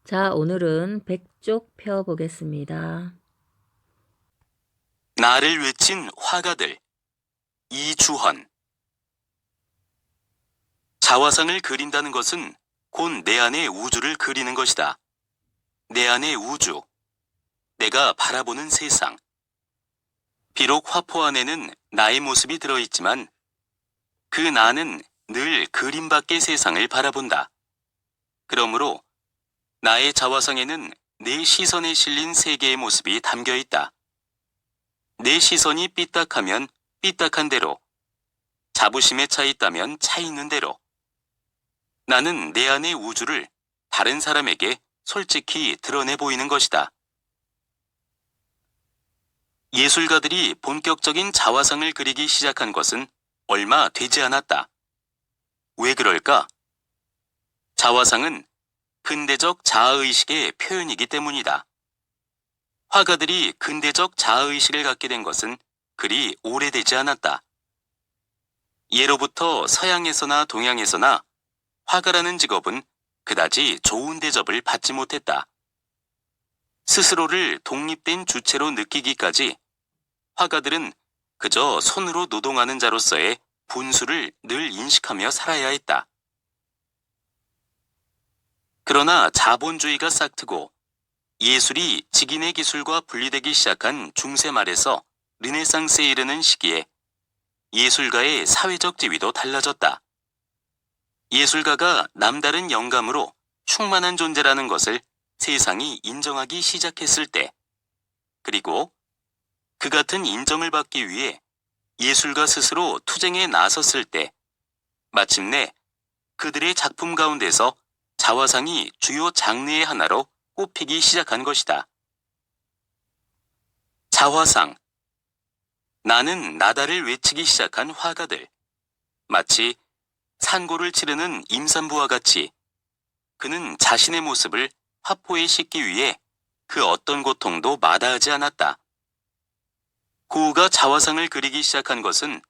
자, 오늘은 백쪽 펴보겠습니다. 나를 외친 화가들. 이주헌. 자화상을 그린다는 것은 곧 내 안의 우주를 그리는 것이다. 내 안의 우주, 내가 바라보는 세상. 비록 화포 안에는 나의 모습이 들어있지만 그 나는 늘 그림 밖의 세상을 바라본다. 그러므로 나의 자화상에는 내 시선에 실린 세계의 모습이 담겨 있다. 내 시선이 삐딱하면 삐딱한 대로, 자부심에 차 있다면 차 있는 대로, 나는 내 안의 우주를 다른 사람에게 솔직히 드러내 보이는 것이다. 예술가들이 본격적인 자화상을 그리기 시작한 것은 얼마 되지 않았다. 왜 그럴까? 자화상은 근대적 자아의식의 표현이기 때문이다. 화가들이 근대적 자아의식을 갖게 된 것은 그리 오래되지 않았다. 예로부터 서양에서나 동양에서나 화가라는 직업은 그다지 좋은 대접을 받지 못했다. 스스로를 독립된 주체로 느끼기까지 화가들은 그저 손으로 노동하는 자로서의 분수를 늘 인식하며 살아야 했다. 그러나 자본주의가 싹트고 예술이 직인의 기술과 분리되기 시작한 중세 말에서 르네상스에 이르는 시기에 예술가의 사회적 지위도 달라졌다. 예술가가 남다른 영감으로 충만한 존재라는 것을 세상이 인정하기 시작했을 때, 그리고 그 같은 인정을 받기 위해 예술가 스스로 투쟁에 나섰을 때, 마침내 그들의 작품 가운데서 자화상이 주요 장르의 하나로 꼽히기 시작한 것이다. 자화상. 나는 나다를 외치기 시작한 화가들. 마치 산고를 치르는 임산부와 같이 그는 자신의 모습을 화포에 싣기 위해 그 어떤 고통도 마다하지 않았다. 고우가 자화상을 그리기 시작한 것은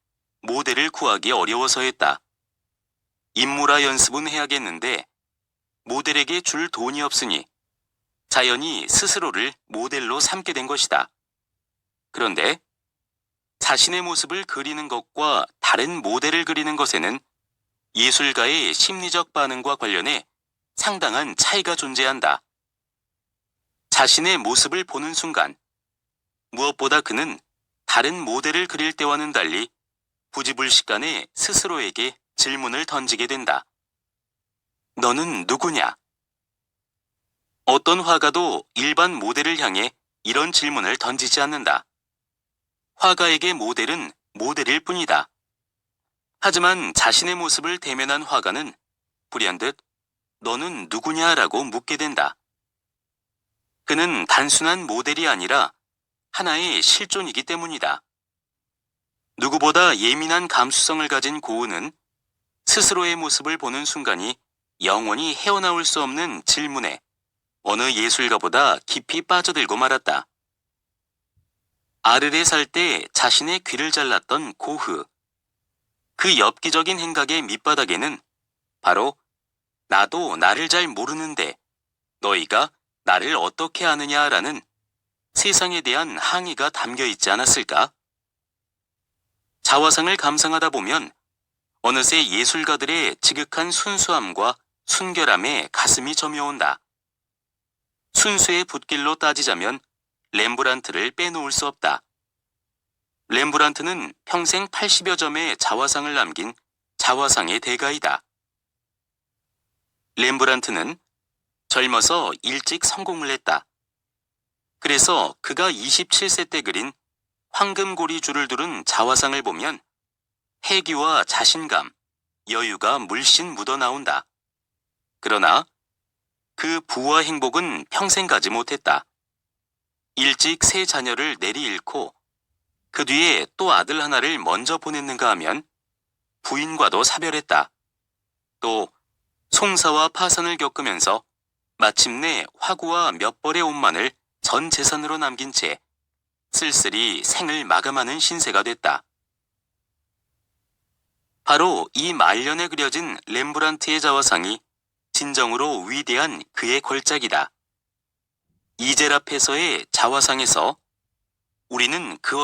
모델을 구하기 어려워서였다. 인물화 연습은 해야겠는데 모델에게 줄 돈이 없으니 자연히 스스로를 모델로 삼게 된 것이다. 그런데 자신의 모습을 그리는 것과 다른 모델을 그리는 것에는 예술가의 심리적 반응과 관련해 상당한 차이가 존재한다. 자신의 모습을 보는 순간, 무엇보다 그는 다른 모델을 그릴 때와는 달리 부지불식간에 스스로에게 질문을 던지게 된다. 너는 누구냐? 어떤 화가도 일반 모델을 향해 이런 질문을 던지지 않는다. 화가에게 모델은 모델일 뿐이다. 하지만 자신의 모습을 대면한 화가는 불현듯 너는 누구냐라고 묻게 된다. 그는 단순한 모델이 아니라 하나의 실존이기 때문이다. 누구보다 예민한 감수성을 가진 고은은 스스로의 모습을 보는 순간이 영원히 헤어나올 수 없는 질문에 어느 예술가보다 깊이 빠져들고 말았다. 아르레 살 때 자신의 귀를 잘랐던 고흐. 그 엽기적인 행각의 밑바닥에는 바로 나도 나를 잘 모르는데 너희가 나를 어떻게 아느냐라는 세상에 대한 항의가 담겨 있지 않았을까? 자화상을 감상하다 보면 어느새 예술가들의 지극한 순수함과 순결함에 가슴이 저며온다. 순수의 붓길로 따지자면 렘브란트를 빼놓을 수 없다. 렘브란트는 평생 80여 점의 자화상을 남긴 자화상의 대가이다. 렘브란트는 젊어서 일찍 성공을 했다. 그래서 그가 27세 때 그린 황금고리 줄을 두른 자화상을 보면 패기와 자신감, 여유가 물씬 묻어나온다. 그러나 그 부와 행복은 평생 가지 못했다. 일찍 세 자녀를 내리 잃고 그 뒤에 또 아들 하나를 먼저 보냈는가 하면 부인과도 사별했다. 또 송사와 파산을 겪으면서 마침내 화구와 몇 벌의 옷만을 전 재산으로 남긴 채 쓸쓸히 생을 마감하는 신세가 됐다. 바로 이 말년에 그려진 렘브란트의 자화상이 진정으로 위대한 그의 걸작이다. 이젤 앞에서의 자화상에서 우리는 그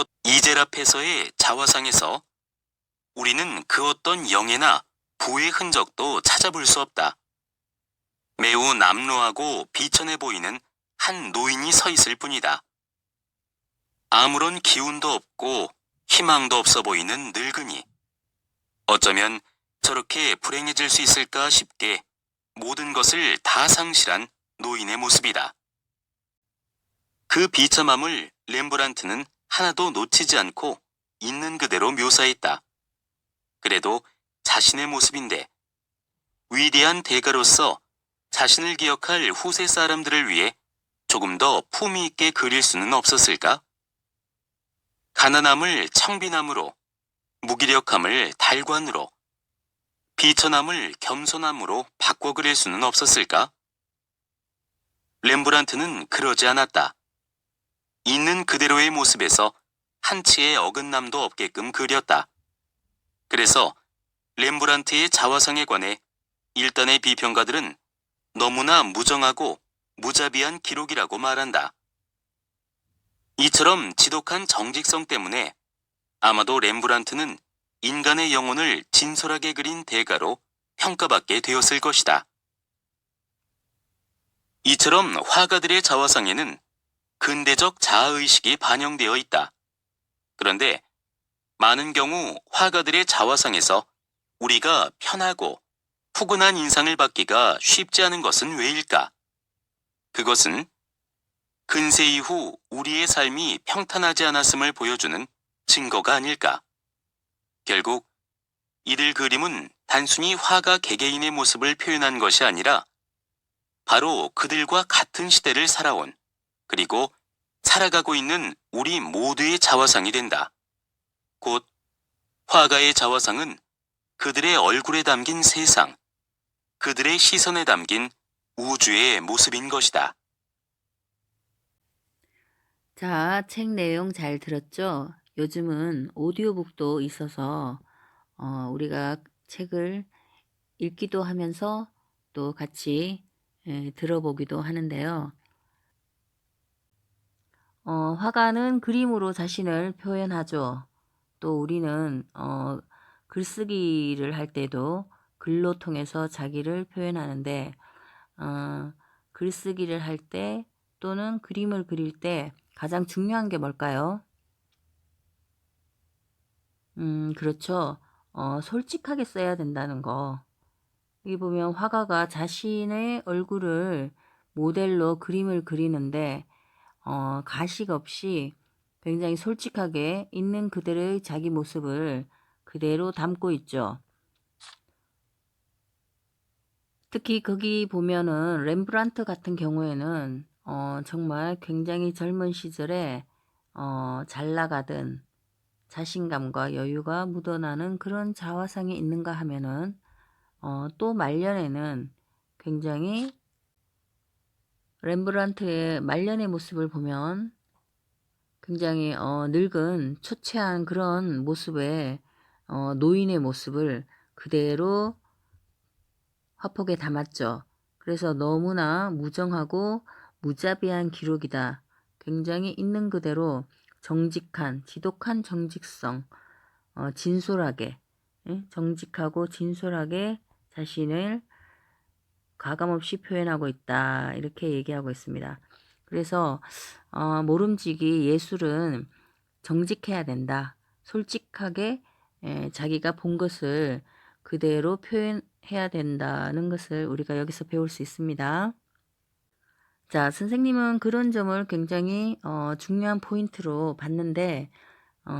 어떤 영예나 부의 흔적도 찾아볼 수 없다. 매우 남루하고 비천해 보이는 한 노인이 서 있을 뿐이다. 아무런 기운도 없고 희망도 없어 보이는 늙은이. 어쩌면 저렇게 불행해질 수 있을까 싶게 모든 것을 다 상실한 노인의 모습이다. 그 비참함을 렘브란트는 하나도 놓치지 않고 있는 그대로 묘사했다. 그래도 자신의 모습인데 위대한 대가로서 자신을 기억할 후세 사람들을 위해 조금 더 품위 있게 그릴 수는 없었을까? 가난함을 청빈함으로, 무기력함을 달관으로, 비천함을 겸손함으로 바꿔 그릴 수는 없었을까? 렘브란트는 그러지 않았다. 있는 그대로의 모습에서 한치의 어긋남도 없게끔 그렸다. 그래서 렘브란트의 자화상에 관해 일단의 비평가들은 너무나 무정하고 무자비한 기록이라고 말한다. 이처럼 지독한 정직성 때문에 아마도 렘브란트는 인간의 영혼을 진솔하게 그린 대가로 평가받게 되었을 것이다. 이처럼 화가들의 자화상에는 근대적 자아의식이 반영되어 있다. 그런데 많은 경우 화가들의 자화상에서 우리가 편하고 푸근한 인상을 받기가 쉽지 않은 것은 왜일까? 그것은 근세 이후 우리의 삶이 평탄하지 않았음을 보여주는 증거가 아닐까? 결국 이들 그림은 단순히 화가 개개인의 모습을 표현한 것이 아니라 바로 그들과 같은 시대를 살아온, 그리고 살아가고 있는 우리 모두의 자화상이 된다. 곧 화가의 자화상은 그들의 얼굴에 담긴 세상, 그들의 시선에 담긴 우주의 모습인 것이다. 자, 책 내용 잘 들었죠? 요즘은 오디오북도 있어서 우리가 책을 읽기도 하면서 또 같이 들어보기도 하는데요. 화가는 그림으로 자신을 표현하죠. 또 우리는 글쓰기를 할 때도 글로 통해서 자기를 표현하는데 글쓰기를 할 때 또는 그림을 그릴 때 가장 중요한 게 뭘까요? 그렇죠. 솔직하게 써야 된다는 거. 여기 보면 화가가 자신의 얼굴을 모델로 그림을 그리는데 가식 없이 굉장히 솔직하게 있는 그대로의 자기 모습을 그대로 담고 있죠. 특히 거기 보면은 렘브란트 같은 경우에는 정말 굉장히 젊은 시절에 잘 나가던 자신감과 여유가 묻어나는 그런 자화상이 있는가 하면은 또 말년에는 굉장히 렘브란트의 말년의 모습을 보면 굉장히 늙은 초췌한 그런 모습의 노인의 모습을 그대로 화폭에 담았죠. 그래서 너무나 무정하고 무자비한 기록이다. 굉장히 있는 그대로 정직한, 지독한 정직성, 진솔하게, 정직하고 진솔하게 자신을 가감없이 표현하고 있다. 이렇게 얘기하고 있습니다. 그래서 모름지기 예술은 정직해야 된다. 솔직하게 자기가 본 것을 그대로 표현해야 된다는 것을 우리가 여기서 배울 수 있습니다. 자, 선생님은 그런 점을 굉장히 중요한 포인트로 봤는데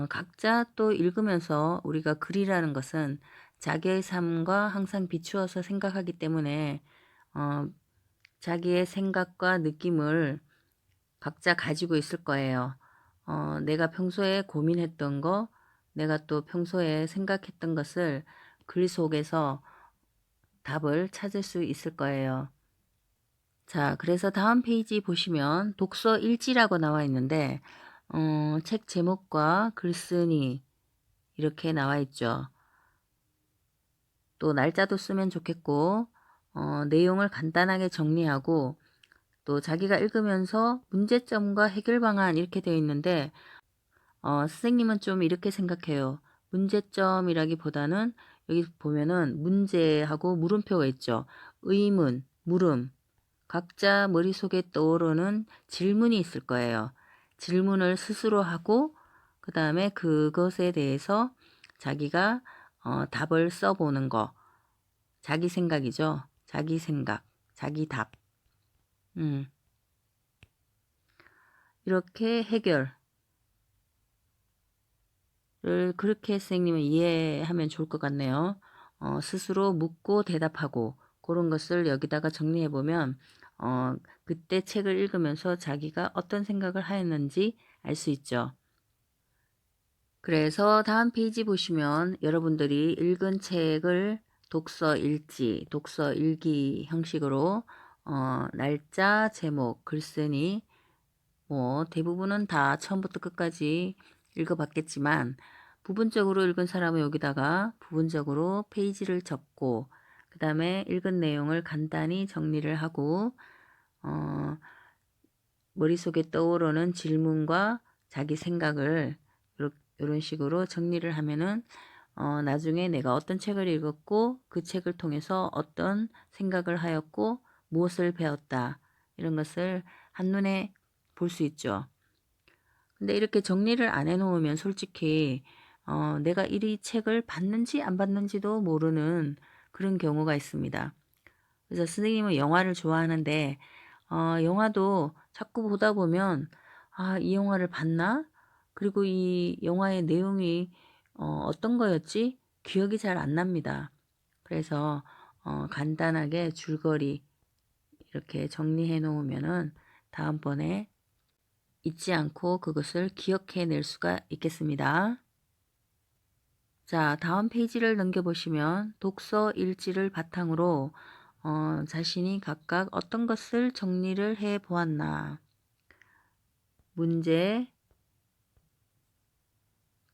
각자 또 읽으면서 우리가 글이라는 것은 자기의 삶과 항상 비추어서 생각하기 때문에 자기의 생각과 느낌을 각자 가지고 있을 거예요. 내가 평소에 고민했던 거, 내가 또 평소에 생각했던 것을 글 속에서 답을 찾을 수 있을 거예요. 자, 그래서 다음 페이지 보시면 독서 일지라고 나와 있는데 책 제목과 글쓴이 이렇게 나와 있죠. 또 날짜도 쓰면 좋겠고 내용을 간단하게 정리하고 또 자기가 읽으면서 문제점과 해결 방안 이렇게 되어 있는데 선생님은 좀 이렇게 생각해요. 문제점이라기보다는 여기 보면은 문제하고 물음표가 있죠. 의문, 물음, 각자 머릿속에 떠오르는 질문이 있을 거예요. 질문을 스스로 하고 그 다음에 그것에 대해서 자기가 답을 써보는 거. 자기 생각이죠. 자기 생각, 자기 답. 이렇게 해결을 그렇게 선생님은 이해하면 좋을 것 같네요. 스스로 묻고 대답하고 그런 것을 여기다가 정리해 보면 그때 책을 읽으면서 자기가 어떤 생각을 하였는지 알 수 있죠. 그래서 다음 페이지 보시면 여러분들이 읽은 책을 독서 일지, 독서 일기 형식으로 날짜, 제목, 글쓰니 뭐 대부분은 다 처음부터 끝까지 읽어봤겠지만 부분적으로 읽은 사람은 여기다가 부분적으로 페이지를 접고 그 다음에 읽은 내용을 간단히 정리를 하고 머릿속에 떠오르는 질문과 자기 생각을 이런 식으로 정리를 하면은 나중에 내가 어떤 책을 읽었고 그 책을 통해서 어떤 생각을 하였고 무엇을 배웠다 이런 것을 한눈에 볼 수 있죠. 근데 이렇게 정리를 안 해놓으면 솔직히 내가 이 책을 봤는지 안 봤는지도 모르는 그런 경우가 있습니다. 그래서 선생님은 영화를 좋아하는데 영화도 자꾸 보다 보면 이 영화를 봤나? 그리고 이 영화의 내용이 어떤 거였지? 기억이 잘 안 납니다. 그래서 간단하게 줄거리 이렇게 정리해 놓으면은 다음번에 잊지 않고 그것을 기억해 낼 수가 있겠습니다. 자, 다음 페이지를 넘겨보시면 독서 일지를 바탕으로 자신이 각각 어떤 것을 정리를 해 보았나. 문제,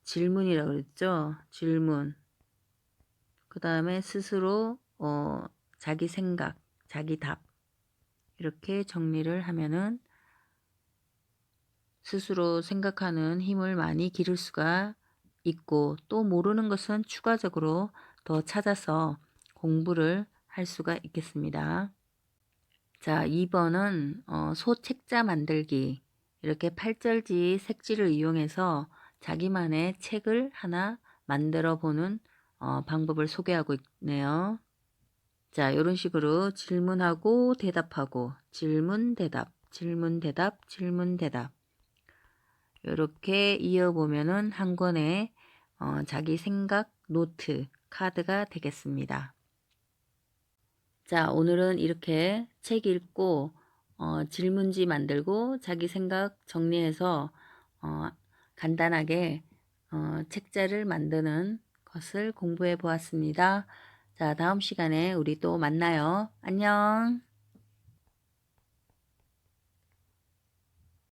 질문이라고 그랬죠? 질문. 그 다음에 스스로 자기 생각, 자기 답. 이렇게 정리를 하면은 스스로 생각하는 힘을 많이 기를 수가 있고 또 모르는 것은 추가적으로 더 찾아서 공부를 할 수가 있겠습니다. 자, 2번은 소책자 만들기. 이렇게 팔절지 색지를 이용해서 자기만의 책을 하나 만들어 보는 방법을 소개하고 있네요. 자, 이런 식으로 질문하고 대답하고 질문 대답 질문 대답 질문 대답 이렇게 이어보면은 한 권의 자기 생각 노트 카드가 되겠습니다. 자, 오늘은 이렇게 책 읽고 질문지 만들고 자기 생각 정리해서 간단하게 책자를 만드는 것을 공부해 보았습니다. 자, 다음 시간에 우리 또 만나요. 안녕.